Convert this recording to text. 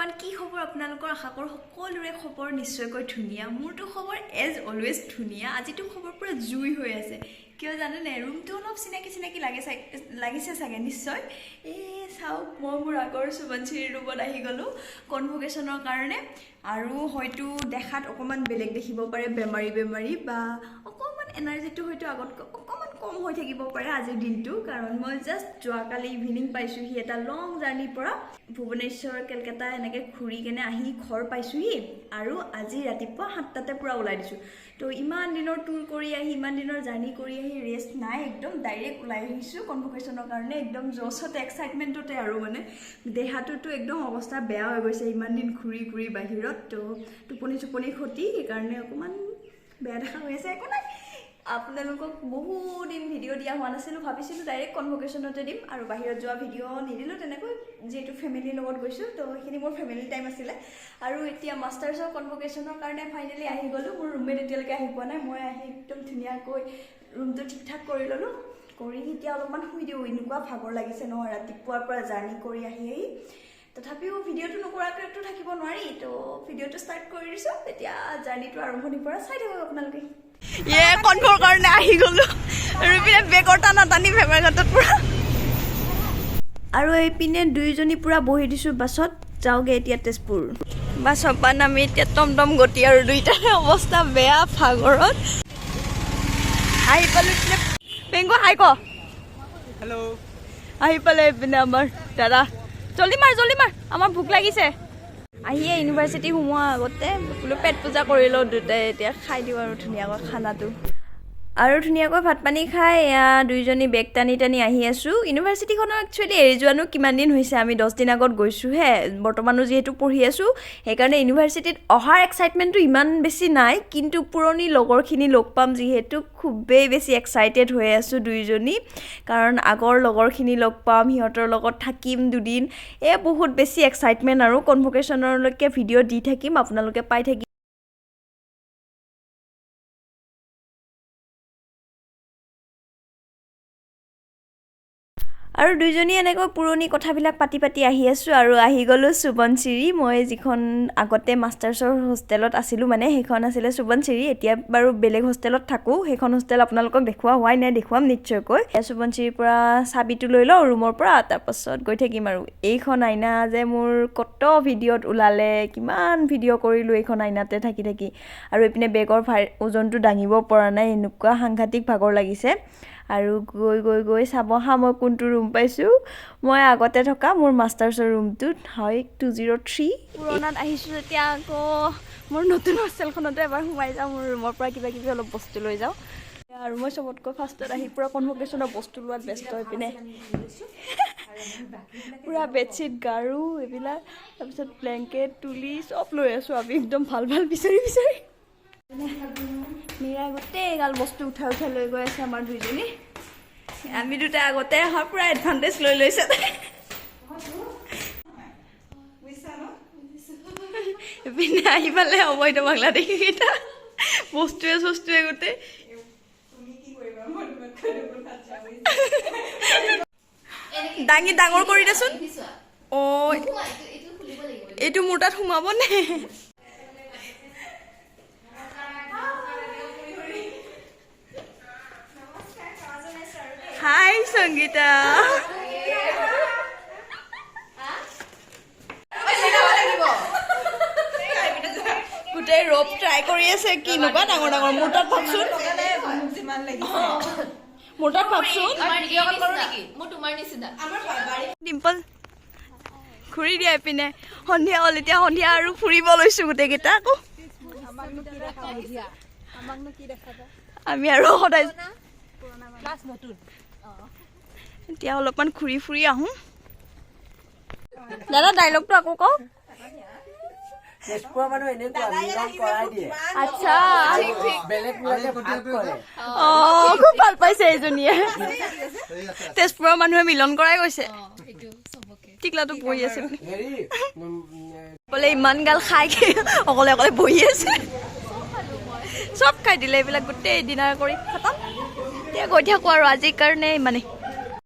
everyone, কি খবৰ আপোনালোকৰ আশা কৰো সকলোৰে খবৰ নিশ্চয়কৈ ধুনিয়া মোৰটো খবৰ এজ অলৱেজ ধুনিয়া আজিটো খবৰ পুৰা জুই হৈ আছে কিয় জানে নে ৰুমটো অলপ চিনাকি লাগিছে চাগে নিশ্চয় এই চাও মই মোৰ আগৰ সুবঞ্চিৰ ৰুমত আহি গলো কনভোকেশনৰ কাৰণে আৰু হয়তো দেখাত অকমান বেলেগ দেখিব পাৰে বেমাৰী বা অকমান এনাৰ্জিটো হয়তো আগত অকমান কম হৈ থাকিব পাৰে আজিৰ দিনটো কাৰণ মই জাস্ট যোৱাকালি ইভিনিং পাইছোহি এটা লং জাৰ্নি পৰা ভুৱনেশ্বৰ কলকাতা এনেকে ঘুৰি কেনে আহি ঘৰ পাইছোহি আৰু আজি ৰাতিপুৱা 7টাতে পুৰা ওলাই দিছো তো ইমান দিনৰ টুৰ কৰি আহি ইমান দিনৰ জাৰ্নি কৰি আহি ৰেষ্ট নাই একদম ডাইৰেক্ট ওলাই আহিছো কনভোকেশনৰ কাৰণে একদম জছতে এক্সাইটমেন্টতে আৰু মানে দেহাটোতো একদম অৱস্থা বেয়া হৈ গৈছে ইমান দিন ঘুৰি বাহিৰত তো টোপনি ক্ষতি সেইকাৰণে অকমান বেয়া দেখা হৈ আছে একো নাই আপোনালোকক বহুত দিন ভিডিঅ' দিয়া হোৱা নাছিল ভাবিছিলো ডাইৰেক্ট কনভোকেশনতে দিম আৰু বাহিৰত যোৱা ভিডিঅ' নিদিলো তেনেকৈ যেটো ফ্যামিলিৰ লগত গৈছো তো এইখিনি মোৰ ফ্যামিলি টাইম আছিল আৰু এতিয়া মাষ্টাৰ্ছৰ কনভোকেশনৰ কাৰণে ফাইনালি আহি গলো মোৰ ৰুমমেট এতিয়ালৈকে আহি পোৱা নাই মই আহি একদম ধুনীয়াকৈ ৰুমটো ঠিকঠাক কৰি ললো কৰি এতিয়া অলপমান শুই দিও এনেকুৱা ভাগৰ লাগিছে নহয় ৰাতিপুৱাৰ পৰা জাৰ্নি কৰি আহি তথাপিও ভিডিঅ'টো নকৰাকৈতো থাকিব নোৱাৰি তো ভিডিঅ'টো ষ্টাৰ্ট কৰি দিছো এতিয়া জাৰ্নিটো আৰম্ভণিৰ পৰা চাই থাকক আপোনালোকে কনভৰ কাৰণে আহি গলো আৰু ইপিনে বেগৰ টানি ভেমাঘাটত পুৰা আৰু এইপিনে দুইজনী পুৰা বহি দিছো বাছত যাওগে এতিয়া তেজপুৰ বাছৰ পৰা নামি এতিয়া টমটম গতি আৰু দুইটাৰে অৱস্থা বেয়া ভাগৰত আহি পালো পেংগো হাই ক হেল্ল' আহি পালে এইপিনে আমাৰ দাদা জলদি মাৰ আমাৰ ভোক লাগিছে আহিয়ে ইউনিভাৰ্চিটি সোমোৱা আগতে বোলো পেট পূজা কৰি লওঁ দুটাই এতিয়া খাই দিওঁ আৰু ধুনীয়াকৈ খানাটো আৰু ধুনীয়াকৈ ভাত পানী খাই দুইজনী বেগ টানি আহি আছো ইউনিভাৰ্চিটিখনৰ একচুৱেলি এৰি যোৱানো কিমান দিন হৈছে আমি 10 দিন আগত গৈছোহে বৰ্তমানো যিহেতু পঢ়ি আছো সেইকাৰণে ইউনিভাৰ্চিটিত অহাৰ এক্সাইটমেণ্টটো ইমান বেছি নাই কিন্তু পুৰণি লগৰখিনি লগ পাম যিহেতু খুবেই বেছি এক্সাইটেড হৈ আছো দুইজনী কাৰণ আগৰ লগৰখিনি লগ পাম সিহঁতৰ লগত থাকিম দুদিন বহুত বেছি এক্সাইটমেণ্ট আৰু কনভোকেশনৰলৈকে ভিডিঅ' দি থাকিম আপোনালোকে পাই থাকিম আৰু দুইজনী এনেকৈ পুৰণি কথাবিলাক পাতি আহি আছো আৰু আহি গলো সুবঞ্চিৰি মই যিখন আগতে মাষ্টাৰ্ছৰ হোষ্টেলত আছিলো মানে সেইখন আছিলে সুবঞ্চিৰি এতিয়া বাৰু বেলেগ হোষ্টেলত থাকো সেইখন হোষ্টেল আপোনালোকক দেখুৱা হোৱাই নাই দেখুৱাম নিশ্চয়কৈ সুবঞ্চিৰিৰ পৰা চাবিটো লৈ লওঁ ৰুমৰ পৰা তাৰপাছত গৈ থাকিম আৰু এইখন আইনা যে মোৰ কত ভিডিঅ'ত ওলালে কিমান ভিডিঅ' কৰিলো এইখন আইনাতে থাকি আৰু এইপিনে বেগৰ ওজনটো দাঙিব পৰা নাই এনেকুৱা সাংঘাতিক ভাগৰ লাগিছে আৰু গৈ চাব হা মই কোনটো ৰুম পাইছো মই আগতে থকা মোৰ মাষ্টাৰ্ছৰ ৰুমটোত হয় 203 পুৰণাত আহিছো যেতিয়া আকৌ মোৰ নতুন হোষ্টেলখনতে এবাৰ সোমাই যাওঁ মোৰ ৰুমৰ পৰা কিবা অলপ বস্তু লৈ যাওঁ আৰু মই চবতকৈ ফাৰ্ষ্টত আহি পুৰা কনভোকেশনৰ বস্তু লোৱাত ব্যস্ত হৈ পিনে পুৰা বেডশ্বীট গাৰু এইবিলাক তাৰপিছত ব্লেংকেট তুলি চব লৈ আছো আমি একদম ভাল বিচাৰি মীৰাই গোটেই এগাল বস্তু উঠাই লৈ গৈ আছে আমাৰ দুইজনী আমি দুটা আগতে অহাৰ পুৰা এডভান্টেজ লৈ লৈছে পিনে আহি পালে অবৈধ বাংলাদেশী কেইটা বস্তুৱে গোটেই দাঙি ডাঙৰ কৰি দেচোন এইটো মোৰ তাত সোমাব নে হাই সংগীতা গোটেই ৰপ ট্ৰাই কৰি আছে কি নবা ডাঙৰ মোৰ তাত ভাবচোন ডিম্পল ঘূৰি দিয়া পিনে সন্ধিয়া হ'ল এতিয়া সন্ধিয়া আৰু ফুৰিব লৈছো গোটেই কেইটা আকৌ আমি আৰু সদায় এতিয়া অলপমান ফুৰি আহো দাদা ডাইলগটো আকৌ কওক আচ্ছা খুব ভাল পাইছে এইজনীয়ে তেজপুৰৰ মানুহে মিলন কৰাই গৈছে টিকলাটো বহি আছে বোলে ইমান গাল খাই অকলে বহি আছে চব খাই দিলে এইবিলাক গোটেই ডিনাৰ কৰি খতম এতিয়া গৈ থাকো আৰু আজিৰ কাৰণে মানে